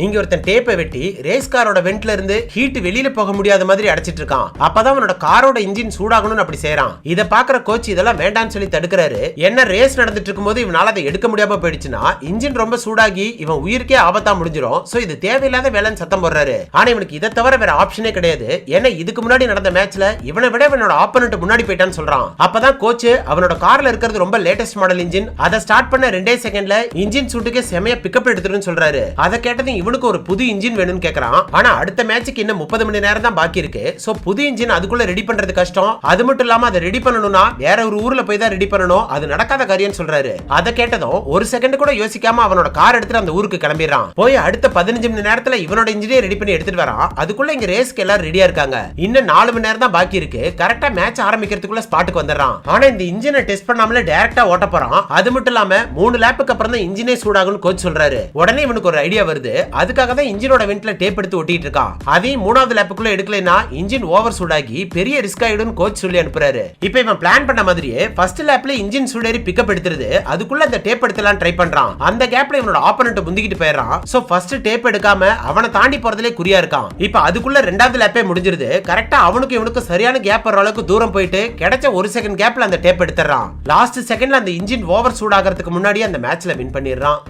இங்க ஒருத்தன் டேப்பை வெட்டி ரேஸ் காரோட வெண்ட்ல இருந்து ஹீட் வெளியில போக முடியாத மாதிரி அடைச்சிட்டு இருக்கான். அப்பதான் அவனோட காரோட இன்ஜின் சூடாகணும்னு அப்படி செய்யறான். இத பாக்குற கோச் இதெல்லாம் வேண்டாம்னு சொல்லி தடுக்கிறாரு. என்ன ரேஸ் நடந்துட்டு இருக்கும்போது இவனால அதை எடுக்க முடியாம போயிடுச்சுன்னா இன்ஜின் ரொம்ப சூடாகி இவன் உயிருக்கே ஆபத்தா முடிஞ்சிரும். சோ இது தேவையில்லாத வேலைன்னு சத்தம் போடுறாரு. ஆனா இவனுக்கு இதை தவிர வேற ஆப்ஷனே கிடையாது. ஏன்னா இதுக்கு முன்னாடி நடந்த மேட்ச்ல இவனை விட இவனோட ஆப்போனன்ட் முன்னாடி போயிட்டான்னு சொல்றான். அப்பதான் கோச் அவனோட கார்ல இருக்கிறது ரொம்ப லேட்டஸ்ட் மாடல் இன்ஜின், அதை ஸ்டார்ட் பண்ண 2 செகண்ட்ல இன்ஜின் சூட்டுக்கே செமையா பிக்கப் எடுத்துருன்னு சொல்றாரு. அதை கேட்டதும் இவனுக்கு ஒரு புது இன்ஜின் வேணும்னு கேக்குறான். ஆனா அடுத்த மேட்சுக்கு இன்னும் 30 மணி நேரம் தான் பாக்கி இருக்கு. சோ புது இன்ஜின் அதுக்குள்ள ரெடி பண்றது கஷ்டம். அது மட்டும் இல்லாம அதை ரெடி பண்ணணும்னா வேற ஒரு ஊர்ல போய் தான் ரெடி பண்ணணும். அது நடக்காத காரியம்னு சொல்றாரு. அதை கேட்டதும் ஒரு செகண்ட் கூட யோசிக்காம அவனோட கார் எடுத்துட்டு அந்த ஊருக்கு கிளம்பிடுறான். போய் அடுத்த 15 மணி நேரத்துல இவனோட இன்ஜினே ரெடி பண்ணி எடுத்துட்டு வரான். அதுக்குள்ள இங்க ரேஸ்க்கு எல்லாரும் ரெடியா இருக்காங்க. இன்னும் 4 மணி நேரம் தான் பாக்கி இருக்கு. கரெக்டா மேட்ச் ஆரம்பிக்கிறதுக்குள்ள ஸ்பாட்டுக்கு வந்துடுறான். ஆனா இந்த இன்ஜினை டெஸ்ட் பண்ணாமலே டைரக்டா ஓட்ட போறான். அது மட்டும் இல்லாம 3 லேப்புக்கு அப்புறம் தான் இன்ஜினே சூடாகும்னு கோச் சொல்றாரு. உடனே இவனுக்கு ஒரு ஐடியா வருது. அதுக்காக தான் இன்ஜினோட வெண்ட்ல டேப் எடுத்து ஒட்டிட்டு இருக்கான். அதையும் 3வது லேப்புக்குள்ள எடுக்கலைன்னா இன்ஜின் ஓவர் சூடாகி பெரிய ரிஸ்க் ஆயிடும் கோச் சொல்லி அனுப்புறாரு. இப்போ இவன் பிளான் பண்ண மாதிரியே ஃபர்ஸ்ட் லேப்ல இன்ஜின் சூடேறி பிக்கப் எடுத்துருது. அதுக்குள்ள அந்த டேப் எடுத்துலாம் ட்ரை பண்றான். அந்த கேப்ல இவனோட ஆப்போனன்ட் முந்திக்கிட்டு போயிடுறான். சோ ஃபர்ஸ்ட் டேப் எடுக்காம அவனை தாண்டி போறதுலே குறியா இருக்கான். இப்போ அதுக்குள்ள 2வது லேப்பே முடிஞ்சிருது. கரெக்டா அவனுக்கு இவனுக்கு சரியான கேப் வர அளவுக்கு தூரம் போயிட்டு கிடைச்ச 1 செகண்ட் கேப்ல அந்த டேப் எடுத்துறான். லாஸ்ட் செகண்ட்ல அந்த இன்ஜின் ஓவர் சூடாகிறதுக்கு முன்னாடி அந்த மேட்ச்ல வின் பண்ணிடுறான்.